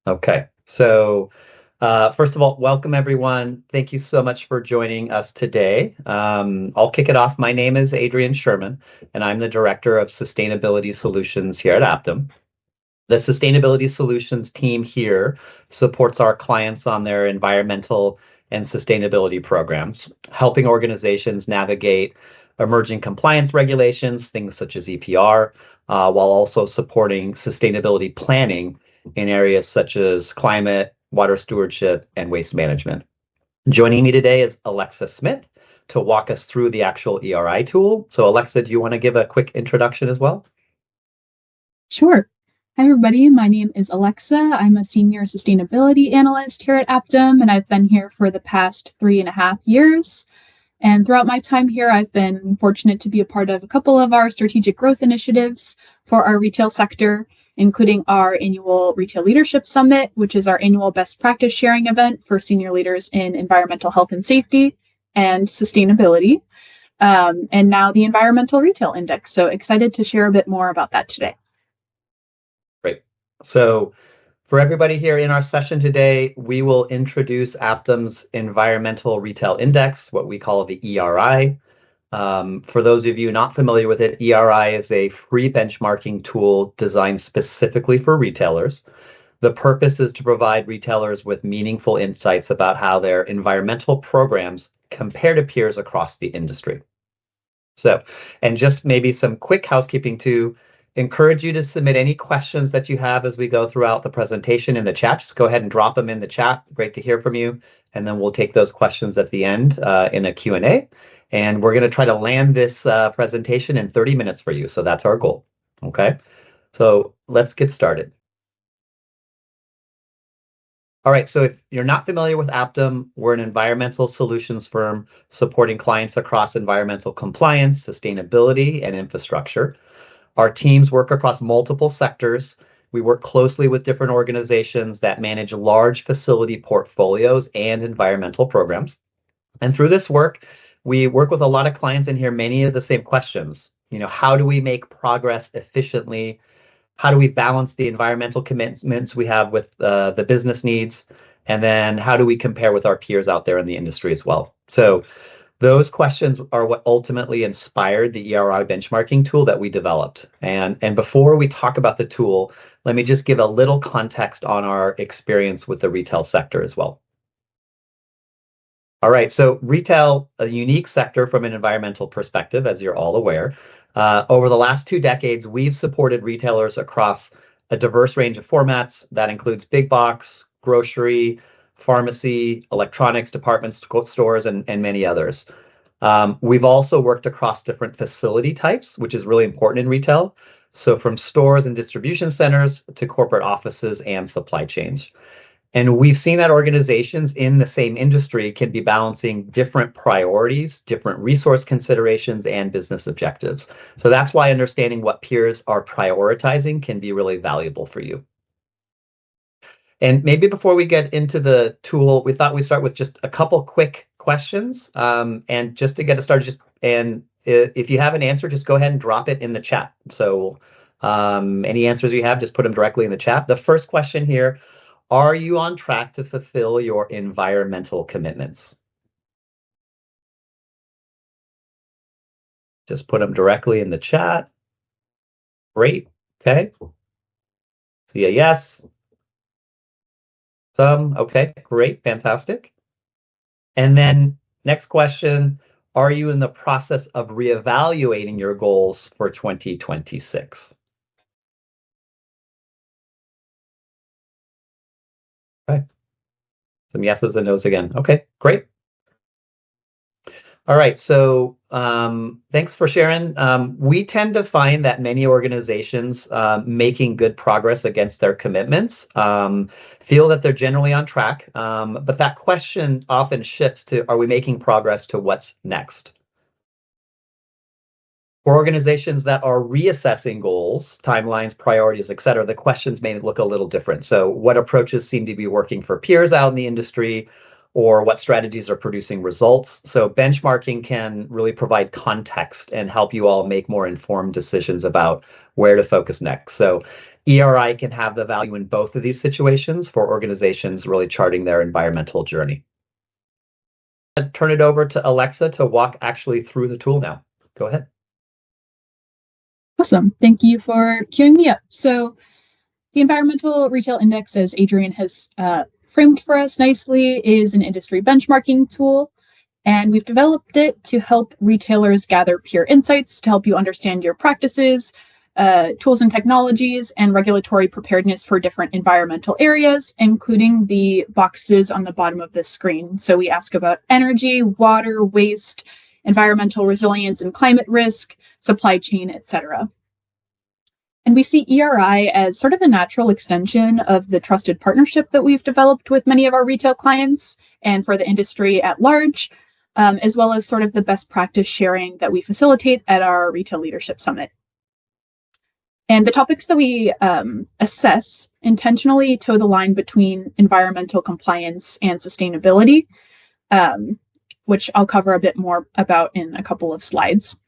Okay, so first of all, welcome everyone. Thank you so much for joining us today. I'll kick it off. My name is Adrian Sherman, and I'm the Director of Sustainability Solutions here at APTIM. The Sustainability Solutions team here supports our clients on their environmental and sustainability programs, helping organizations navigate emerging compliance regulations, things such as EPR, while also supporting sustainability planning in areas such as climate, water stewardship, and waste management. Joining me today is Alexa Smith to walk us through the actual ERI tool. So, Alexa, do you want to give a quick introduction as well? Sure. Hi, everybody. My name is Alexa. I'm a senior sustainability analyst here at APTIM, and I've been here for the past 3.5 years. And throughout my time here, I've been fortunate to be a part of a couple of our strategic growth initiatives for our retail sector, including our annual Retail Leadership Summit, which is our annual best practice sharing event for senior leaders in environmental health and safety and sustainability, and now the Environmental Retail Index. So excited to share a bit more about that today. Great. So, for everybody here in our session today, we will introduce Aptim's Environmental Retail Index, what we call the ERI. For those of you not familiar with it, ERI is a free benchmarking tool designed specifically for retailers. The purpose is to provide retailers with meaningful insights about how their environmental programs compare to peers across the industry. So, and just maybe some quick housekeeping to encourage you to submit any questions that you have as we go throughout the presentation in the chat. Just go ahead and drop them in the chat. Great to hear from you. And then we'll take those questions at the end in a Q&A. And we're going to try to land this presentation in 30 minutes for you. So that's our goal. Okay. So let's get started. All right, so if you're not familiar with Aptim, we're an environmental solutions firm supporting clients across environmental compliance, sustainability, and infrastructure. Our teams work across multiple sectors. We work closely with different organizations that manage large facility portfolios and environmental programs. And through this work, we work with a lot of clients and hear many of the same questions. How do we make progress efficiently? How do we balance the environmental commitments we have with the business needs? And then how do we compare with our peers out there in the industry as well? So those questions are what ultimately inspired the ERI benchmarking tool that we developed. And before we talk about the tool, let me just give a little context on our experience with the retail sector as well. All right, so retail, a unique sector from an environmental perspective, as you're all aware. Over the last 2 decades, we've supported retailers across a diverse range of formats that includes big box, grocery, pharmacy, electronics, department stores, and many others. We've also worked across different facility types, which is really important in retail. So from stores and distribution centers to corporate offices and supply chains. And we've seen that organizations in the same industry can be balancing different priorities, different resource considerations, and business objectives. So that's why understanding what peers are prioritizing can be really valuable for you. And maybe before we get into the tool, we thought we'd start with just a couple quick questions. And just to get us started, if you have an answer, just go ahead and drop it in the chat. So any answers you have, just put them directly in the chat. The first question here: are you on track to fulfill your environmental commitments? Just put them directly in the chat. Great. Okay. See a yes. Some. Okay. Great. Fantastic. And then next question: are you in the process of reevaluating your goals for 2026? Okay. Some yeses and nos again. Okay. Great. All right, so thanks for sharing. We tend to find that many organizations making good progress against their commitments feel that they're generally on track, but that question often shifts to, are we making progress to what's next? For organizations that are reassessing goals, timelines, priorities, et cetera, the questions may look a little different. So what approaches seem to be working for peers out in the industry? or what strategies are producing results. So benchmarking can really provide context and help you all make more informed decisions about where to focus next. So ERI can have the value in both of these situations for organizations really charting their environmental journey. I'll turn it over to Alexa to walk actually through the tool now. Go ahead. Awesome. Thank you for queuing me up. So the Environmental Retail Index, as Adrian has framed for us nicely, is an industry benchmarking tool. And we've developed it to help retailers gather peer insights to help you understand your practices, tools and technologies, and regulatory preparedness for different environmental areas, including the boxes on the bottom of this screen. So we ask about energy, water, waste, environmental resilience and climate risk, supply chain, etc. And we see ERI as sort of a natural extension of the trusted partnership that we've developed with many of our retail clients and for the industry at large, as well as sort of the best practice sharing that we facilitate at our Retail Leadership Summit. And the topics that we assess intentionally toe the line between environmental compliance and sustainability, which I'll cover a bit more about in a couple of slides.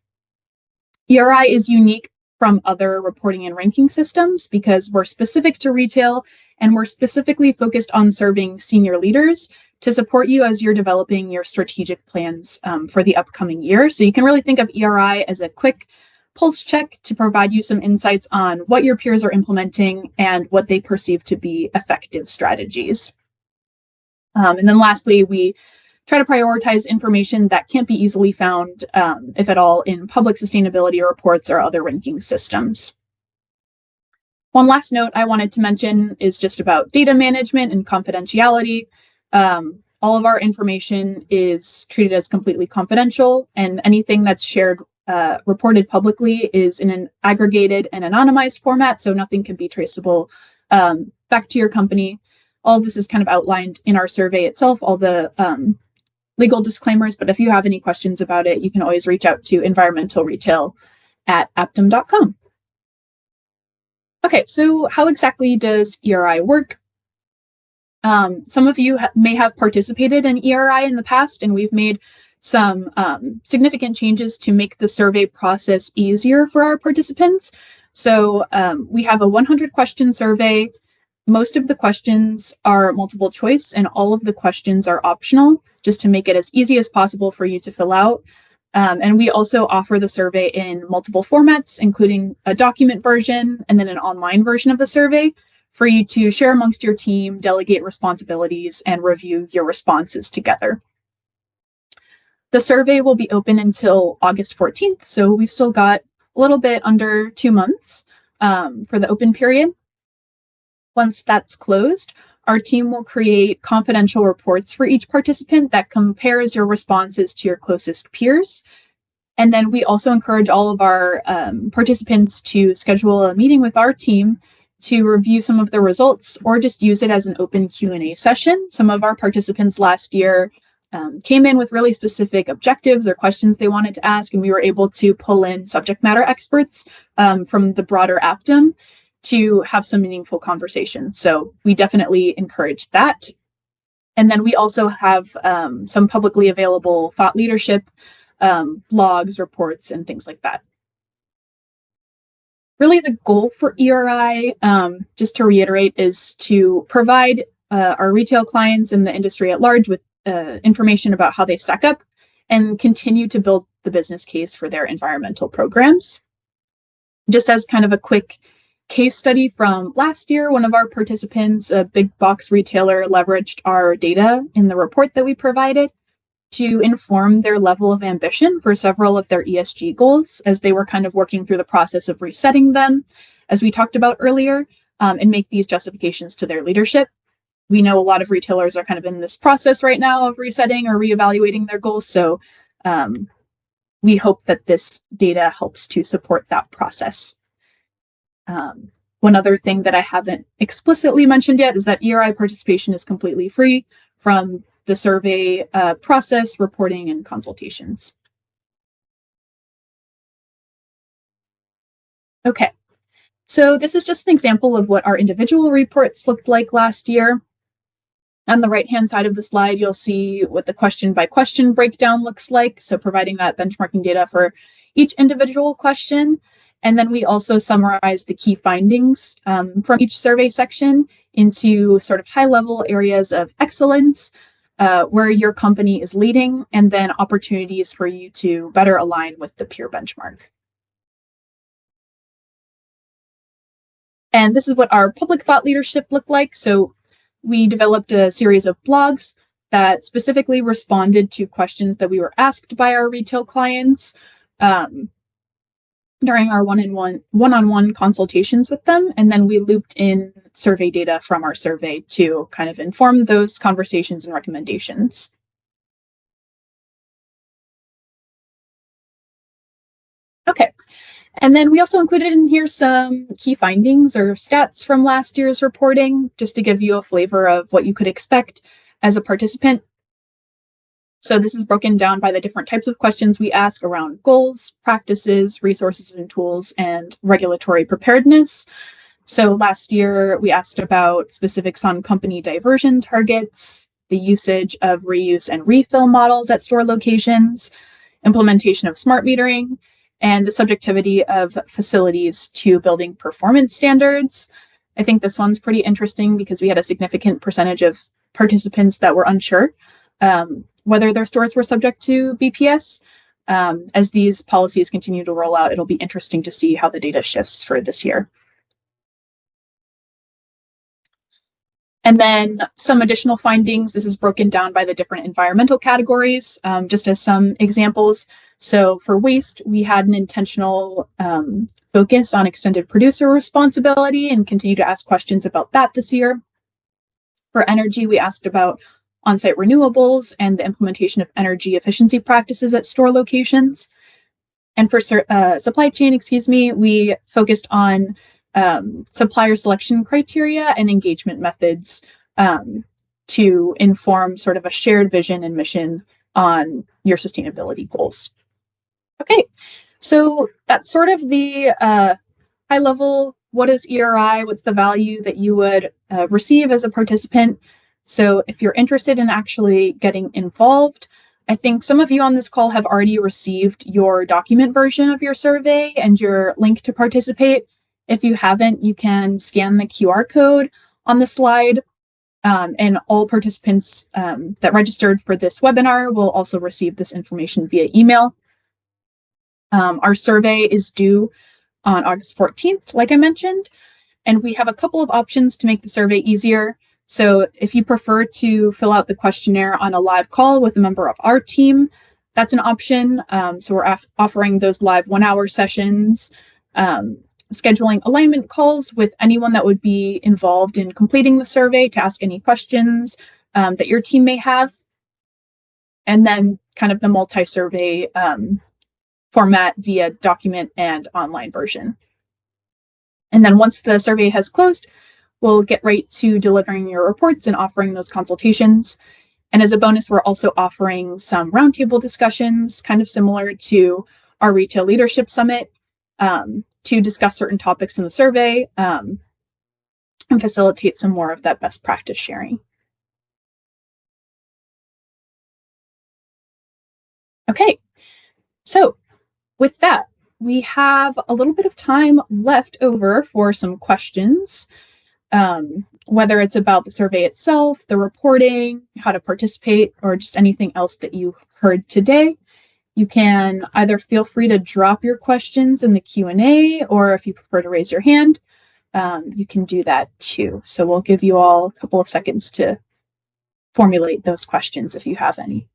ERI is unique from other reporting and ranking systems because we're specific to retail and we're specifically focused on serving senior leaders to support you as you're developing your strategic plans for the upcoming year. So you can really think of ERI as a quick pulse check to provide you some insights on what your peers are implementing and what they perceive to be effective strategies. And then lastly, we try to prioritize information that can't be easily found, if at all, in public sustainability reports or other ranking systems. One last note I wanted to mention is just about data management and confidentiality. All of our information is treated as completely confidential, and anything that's shared, reported publicly is in an aggregated and anonymized format, so nothing can be traceable back to your company. All of this is kind of outlined in our survey itself, all the legal disclaimers, but if you have any questions about it, you can always reach out to environmentalretail@aptim.com. Okay, so how exactly does ERI work? Some of you may have participated in ERI in the past, and we've made some significant changes to make the survey process easier for our participants. So we have a 100-question survey. Most of the questions are multiple choice, and all of the questions are optional, just to make it as easy as possible for you to fill out. And we also offer the survey in multiple formats, including a document version and then an online version of the survey for you to share amongst your team, delegate responsibilities, and review your responses together. The survey will be open until August 14th, so we've still got a little bit under 2 months for the open period. Once that's closed, our team will create confidential reports for each participant that compares your responses to your closest peers. And then we also encourage all of our participants to schedule a meeting with our team to review some of the results or just use it as an open Q&A session. Some of our participants last year came in with really specific objectives or questions they wanted to ask, and we were able to pull in subject matter experts from the broader APTIM to have some meaningful conversations. So we definitely encourage that. And then we also have some publicly available thought leadership blogs, reports, and things like that. Really, the goal for ERI, just to reiterate, is to provide our retail clients and the industry at large with information about how they stack up and continue to build the business case for their environmental programs. Just as kind of a quick case study from last year, one of our participants, a big box retailer, leveraged our data in the report that we provided to inform their level of ambition for several of their ESG goals as they were kind of working through the process of resetting them, as we talked about earlier, and make these justifications to their leadership. We know a lot of retailers are kind of in this process right now of resetting or reevaluating their goals, so we hope that this data helps to support that process. One other thing that I haven't explicitly mentioned yet is that ERI participation is completely free from the survey process, reporting, and consultations. Okay, so this is just an example of what our individual reports looked like last year. On the right-hand side of the slide, you'll see what the question-by-question breakdown looks like, so providing that benchmarking data for each individual question. And then we also summarize the key findings from each survey section into sort of high-level areas of excellence, where your company is leading, and then opportunities for you to better align with the peer benchmark. And this is what our public thought leadership looked like. So we developed a series of blogs that specifically responded to questions that we were asked by our retail clients during our one-on-one consultations with them. And then we looped in survey data from our survey to kind of inform those conversations and recommendations. Okay. And then we also included in here some key findings or stats from last year's reporting, just to give you a flavor of what you could expect as a participant. So this is broken down by the different types of questions we ask around goals, practices, resources and tools, and regulatory preparedness. So last year, we asked about specifics on company diversion targets, the usage of reuse and refill models at store locations, implementation of smart metering, and the subjectivity of facilities to building performance standards. I think this one's pretty interesting because we had a significant percentage of participants that were unsure whether their stores were subject to BPS. As these policies continue to roll out, it'll be interesting to see how the data shifts for this year. And then some additional findings. This is broken down by the different environmental categories, just as some examples. So for waste, we had an intentional focus on extended producer responsibility and continue to ask questions about that this year. For energy, we asked about on-site renewables and the implementation of energy efficiency practices at store locations. And for supply chain, we focused on supplier selection criteria and engagement methods to inform sort of a shared vision and mission on your sustainability goals. Okay, so that's sort of the high level, what is ERI, what's the value that you would receive as a participant. So if you're interested in actually getting involved, I think some of you on this call have already received your document version of your survey and your link to participate. If you haven't, you can scan the QR code on the slide, and all participants that registered for this webinar will also receive this information via email. Our survey is due on August 14th, like I mentioned, and we have a couple of options to make the survey easier. So if you prefer to fill out the questionnaire on a live call with a member of our team, that's an option. So we're offering those live 1-hour sessions, scheduling alignment calls with anyone that would be involved in completing the survey to ask any questions that your team may have, and then kind of the multi-survey format via document and online version. And then once the survey has closed, we'll get right to delivering your reports and offering those consultations. And as a bonus, we're also offering some roundtable discussions, kind of similar to our Retail Leadership Summit, to discuss certain topics in the survey and facilitate some more of that best practice sharing. Okay, so with that, we have a little bit of time left over for some questions. Whether it's about the survey itself, the reporting, how to participate, or just anything else that you heard today. You can either feel free to drop your questions in the Q&A, or if you prefer to raise your hand, you can do that too. So we'll give you all a couple of seconds to formulate those questions if you have any.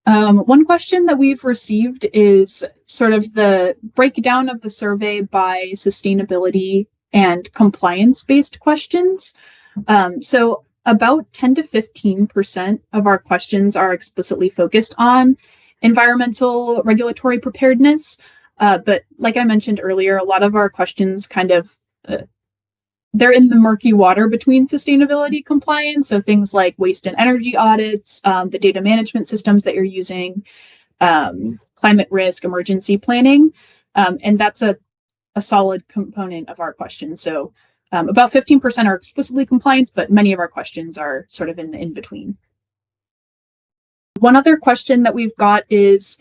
One question that we've received is sort of the breakdown of the survey by sustainability and compliance-based questions. So about 10 to 15% of our questions are explicitly focused on environmental regulatory preparedness. But like I mentioned earlier, a lot of our questions kind of, they're in the murky water between sustainability compliance. So things like waste and energy audits, the data management systems that you're using, climate risk, emergency planning. And that's a solid component of our question. So About 15% are explicitly compliance, but many of our questions are sort of in the in-between. One other question that we've got is,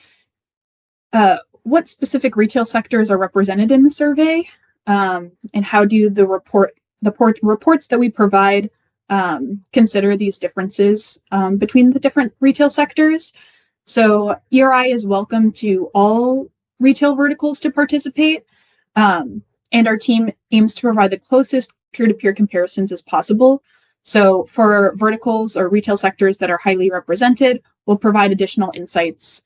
what specific retail sectors are represented in the survey, and how do the reports that we provide consider these differences between the different retail sectors? So ERI is welcome to all retail verticals to participate, and our team aims to provide the closest peer-to-peer comparisons as possible. So for verticals or retail sectors that are highly represented, we'll provide additional insights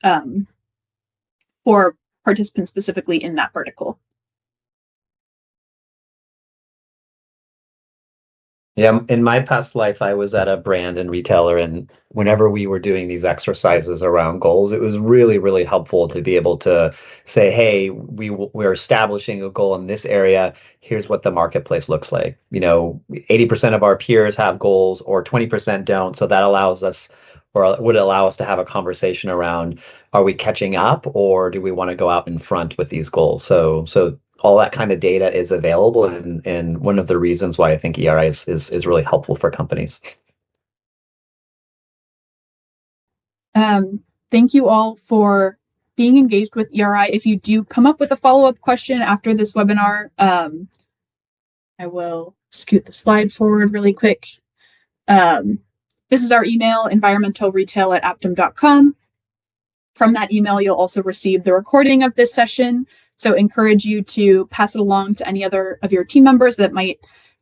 for participants specifically in that vertical. Yeah, in my past life, I was at a brand and retailer, and whenever we were doing these exercises around goals, it was really, really helpful to be able to say, "Hey, we're establishing a goal in this area. Here's what the marketplace looks like. 80% of our peers have goals, or 20% don't." So that allows us, or would allow us to have a conversation around, are we catching up, or do we want to go out in front with these goals? So all that kind of data is available, and one of the reasons why I think ERI is really helpful for companies. Thank you all for being engaged with ERI. If you do come up with a follow-up question after this webinar, I will scoot the slide forward really quick. This is our email, environmentalretail@aptim.com. From that email, you'll also receive the recording of this session. So encourage you to pass it along to any other of your team members that might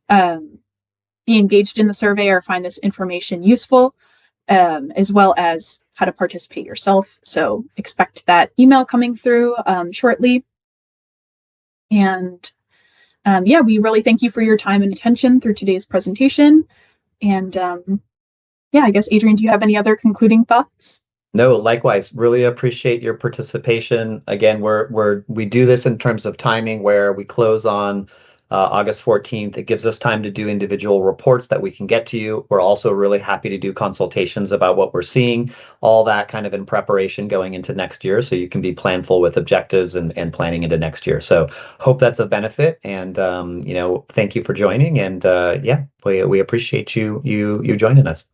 be engaged in the survey or find this information useful, as well as how to participate yourself. So expect that email coming through shortly. And yeah, we really thank you for your time and attention through today's presentation. And yeah, I guess, Adrian, do you have any other concluding thoughts? No, likewise. Really appreciate your participation. Again, we do this in terms of timing, where we close on August 14th. It gives us time to do individual reports that we can get to you. We're also really happy to do consultations about what we're seeing, all that kind of in preparation going into next year, so you can be planful with objectives and planning into next year. So hope that's a benefit, and thank you for joining, and yeah, we appreciate you joining us.